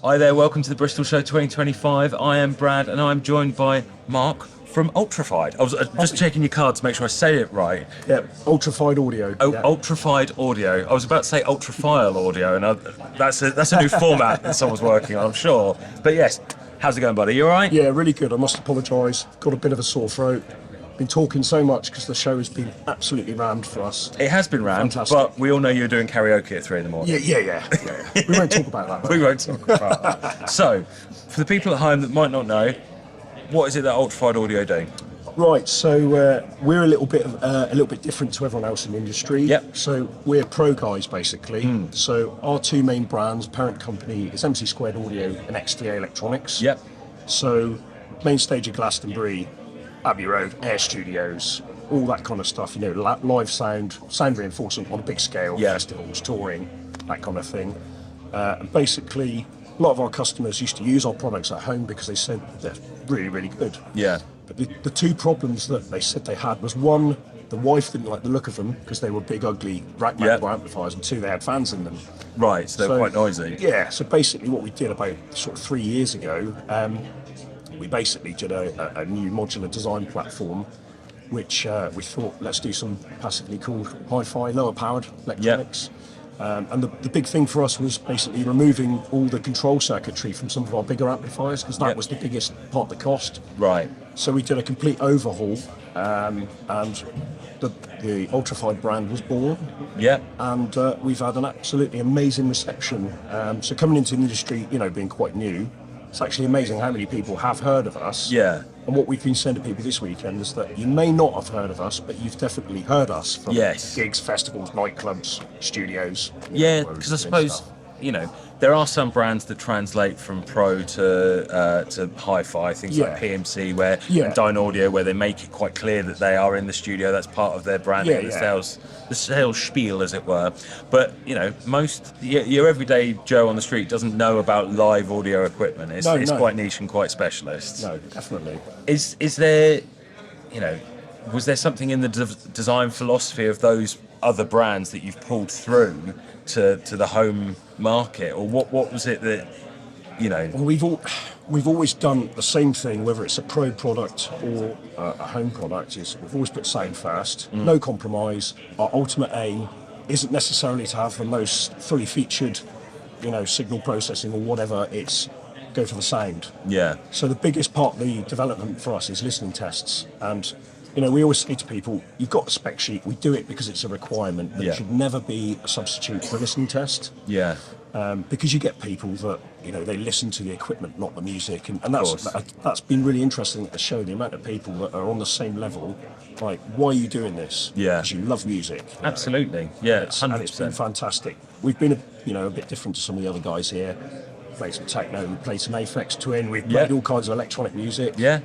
Hi there, welcome to the Bristol Show 2025. I am Brad and I'm joined by Mark from Ultrafide. I was just checking your card to make sure I say it right. Yeah, Ultrafide audio. Oh, yeah. Ultrafide audio. I was about to say ultrafile audio, and that's a new format that someone's working on, I'm sure. But yes, how's it going, buddy? You all right? Yeah, really good. I must apologise. Got a bit of a sore throat. Been talking so much because the show has been absolutely rammed for us. It has been rammed, Fantastic. but we all know you're doing karaoke at 3 in the morning. Yeah. We won't talk about that. We won't talk about that. So, for the people at home that might not know, what is it that Ultrafide audio do? Right, so we're a little bit different to everyone else in the industry. Yep. So we're pro guys basically. So our two main brands, parent company, is MC Squared Audio and XDA Electronics. Yep. So main stage of Glastonbury, Abbey Road, Air Studios, all that kind of stuff. You know, live sound reinforcement on a big scale, Yeah. festivals, touring, that kind of thing. And basically, a lot of our customers used to use our products at home because they said they're really, really good. Yeah. But the two problems that they said they had was, one, the wife didn't like the look of them because they were big, ugly rack Yep. amplifiers, and two, they had fans in them. Right, so they're quite noisy. Yeah, so basically what we did about sort of 3 years ago, we basically did a new modular design platform, which we thought, let's do some passively cooled hi-fi, lower powered electronics. And the big thing for us was basically removing all the control circuitry from some of our bigger amplifiers, because that Yep. was the biggest part of the cost. Right. So we did a complete overhaul, and the Ultrafide brand was born, Yeah. and we've had an absolutely amazing reception. So coming into the industry, you know, being quite new, it's actually amazing how many people have heard of us. Yeah. And what we've been saying to people this weekend is that you may not have heard of us, but you've definitely heard us from Yes. gigs, festivals, nightclubs, studios. Yeah, where because I we've been suppose, stuff. you know, there are some brands that translate from pro to hi-fi, things like Yeah. PMC where Yeah. and Dyne Audio, where they make it quite clear that they are in the studio. That's part of their branding, Yeah, the sales spiel, as it were. But you know, your everyday Joe on the street doesn't know about live audio equipment. It's No. quite niche and quite specialist. No, definitely. Is there, you know, was there something in the design philosophy of those other brands that you've pulled through to the home market, or what was it that, you know? Well, we've always done the same thing, whether it's a pro product or a home product. Is we've always put sound first, no compromise. Our ultimate aim isn't necessarily to have the most fully featured, you know, signal processing or whatever. It's go for the sound. Yeah. So the biggest part of the development for us is listening tests. And, you know, we always say to people, you've got a spec sheet, we do it because it's a requirement, but Yeah. it should never be a substitute for a listening test. Yeah. Because you get people that, you know, they listen to the equipment, not the music. And course. that's been really interesting at the show, the amount of people that are on the same level. Like, why are you doing this? Yeah. Because you love music. you know. Absolutely. Yeah. And it's been 100%. fantastic. We've been, a bit different to some of the other guys here. Played some techno, we played some Aphex Twin, we've played all kinds of electronic music, Yeah.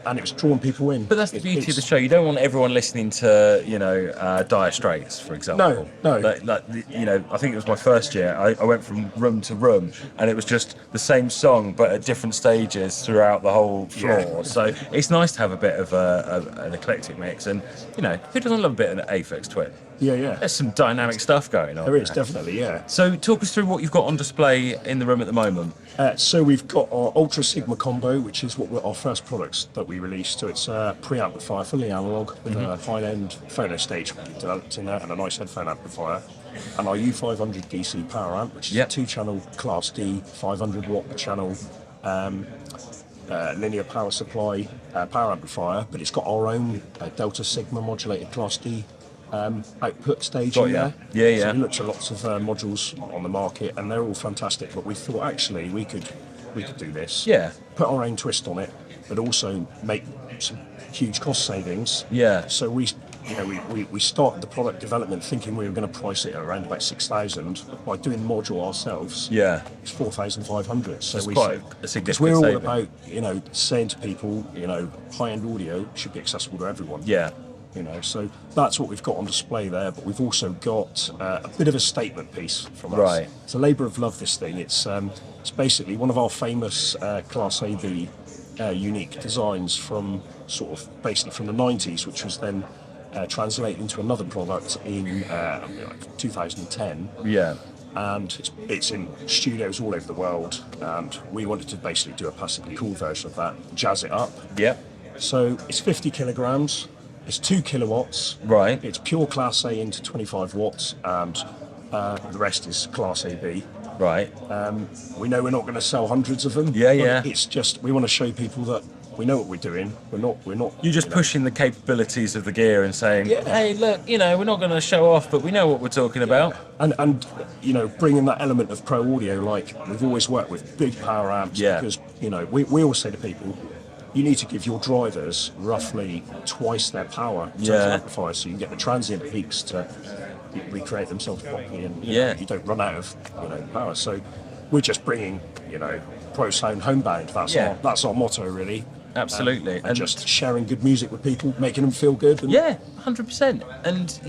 and it was drawing people in. But that's the beauty of the show. You don't want everyone listening to, you know, Dire Straits, for example. No. Like, you know, I think it was my first year. I went from room to room, and it was just the same song, but at different stages throughout the whole floor. Yeah. So it's nice to have a bit of an eclectic mix. And, you know, who doesn't love a bit of an Aphex Twin? Yeah. There's some dynamic stuff going on. There is, definitely, yeah. So talk us through what you've got on display in the room at the moment. So we've got our Ultra Sigma combo, which is our first products that we released. So it's a preamplifier, fully analog, with a high-end phono stage developed in there, and a nice headphone amplifier. And our U500 DC power amp, which is a 2-channel Class D, 500 watt per channel, linear power supply, power amplifier, but it's got our own Delta Sigma modulated Class D output stage in there. Yeah. So we looked at lots of modules on the market, and they're all fantastic. But we thought actually we could do this. Yeah. Put our own twist on it, but also make some huge cost savings. Yeah. So we started the product development thinking we were going to price it at around about 6,000. By doing the module ourselves, Yeah. it's 4,500. So That's we quite said, a because significant we're all saving. about, you know, saying to people, you know, high-end audio should be accessible to everyone. Yeah. You know, so that's what we've got on display there. But we've also got a bit of a statement piece from us. Right. It's a labour of love. This thing. It's basically one of our famous Class AB unique designs from basically from the 90s, which was then translated into another product in 2010. Yeah. and it's in studios all over the world. And we wanted to basically do a passively cooled version of that, jazz it up. Yep. So it's 50 kilograms, it's 2 kilowatts. Right. It's pure Class A into 25 watts, and the rest is Class AB. Right. We know we're not going to sell hundreds of them. Yeah, but yeah. It's just we want to show people that we know what we're doing. We're not. You're just pushing the capabilities of the gear and saying, Yeah. hey, look, we're not going to show off, but we know what we're talking about. And bringing that element of pro audio, like we've always worked with big power amps. Yeah. Because we always say to people, you need to give your drivers roughly twice their power to Yeah. amplify, so you can get the transient peaks to recreate themselves properly, and Yeah. you don't run out of power. So we're just bringing pro sound homebound. That's our motto, really. Absolutely. And just sharing good music with people, making them feel good. And Yeah, 100%. And,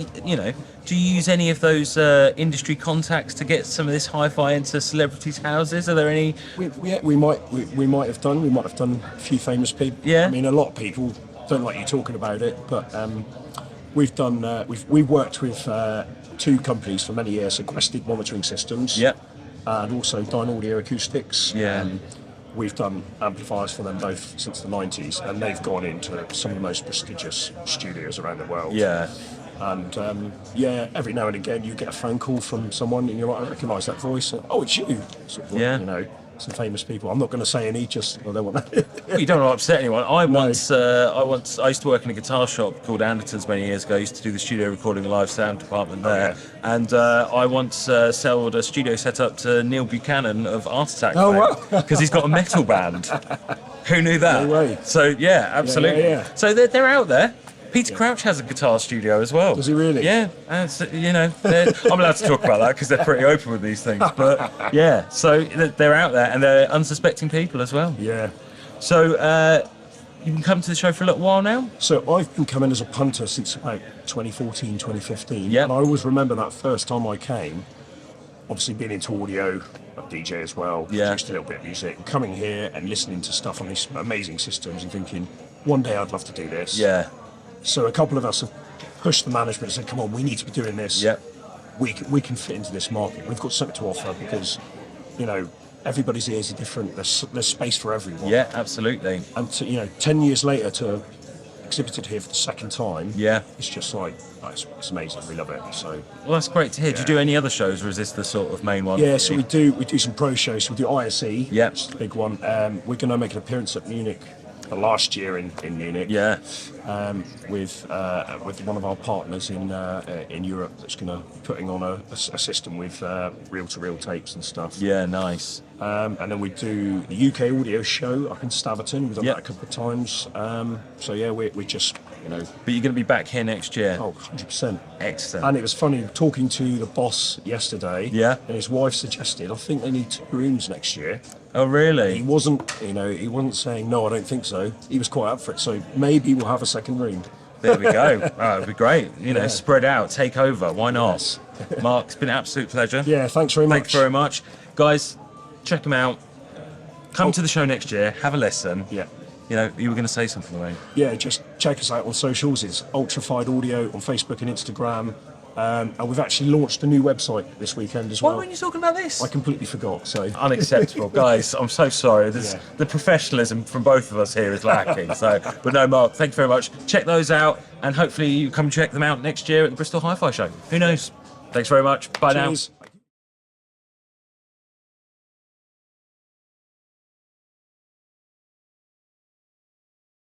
do you use any of those industry contacts to get some of this hi-fi into celebrities' houses? Are there any? we might have done. We might have done a few famous people. Yeah. I mean, a lot of people don't like you talking about it, but we've done. We've worked with 2 companies for many years, Sequestered Monitoring Systems. Yep. And also Dyne Audio Acoustics. Yeah. We've done amplifiers for them both since the 90s, and they've gone into some of the most prestigious studios around the world. Yeah. And every now and again you get a phone call from someone, and you're like, I recognise that voice. And, oh, it's you. Sort of, Yeah. Some famous people. I'm not going to say any, just I don't want to. You don't want to upset anyone. I used to work in a guitar shop called Anderton's many years ago. I used to do the studio recording live sound department there. yeah. And I once sold a studio setup to Neil Buchanan of Art Attack. Oh, wow. Because he's got a metal band. Who knew that? No way. So, yeah, absolutely. Yeah. So they're out there. Peter Crouch has a guitar studio as well. Does he really? Yeah. I'm allowed to talk about that because they're pretty open with these things. But, yeah, so they're out there, and they're unsuspecting people as well. Yeah. So, you've been coming to the show for a little while now? So I've been coming as a punter since about 2014, 2015. Yeah. And I always remember that first time I came, obviously being into audio, a DJ as well, Yeah. produced a little bit of music, coming here and listening to stuff on these amazing systems and thinking, one day I'd love to do this. Yeah. So a couple of us have pushed the management and said, come on, we need to be doing this. Yeah. We can fit into this market. We've got something to offer because, everybody's ears are different. There's space for everyone. Yeah, absolutely. And to, 10 years later to exhibit it here for the second time, Yeah. it's just like, it's amazing. We love it. So Well, that's great to hear. Do you do any other shows, or is this the sort of main one? yeah, for so you? we do some pro shows. So we do ISE, Yep. which is the big one. We're going to make an appearance at Munich last year in Munich. Yeah. With one of our partners in Europe that's going to be putting on a system with reel-to-reel tapes and stuff. Yeah, nice. And then we do the UK audio show up in Staverton. We've done Yep. that a couple of times. So yeah, we just But you're going to be back here next year. 100%. Excellent. And it was funny talking to the boss yesterday. Yeah. And his wife suggested, I think they need 2 rooms next year. Oh, He really? wasn't saying no, I don't think so. He was quite up for it. So maybe we'll have a second room. There we go. Oh, it'd be great. Spread out, take over. Why not? Yes. Mark, it's been an absolute pleasure. Yeah, thanks very much. Thanks very much. Guys, check them out. Come to the show next year. Have a listen. Yeah. You were going to say something, Wayne. Yeah, just check us out on socials. It's Ultrafide Audio on Facebook and Instagram. And we've actually launched a new website this weekend as Why well. weren't you talking about this? I completely forgot. So Unacceptable. Guys, I'm so sorry. Yeah. The professionalism from both of us here is lacking. But no, Mark, thank you very much. Check those out, and hopefully you come check them out next year at the Bristol Hi-Fi Show. Who knows? Thanks very much. Bye cheers. now.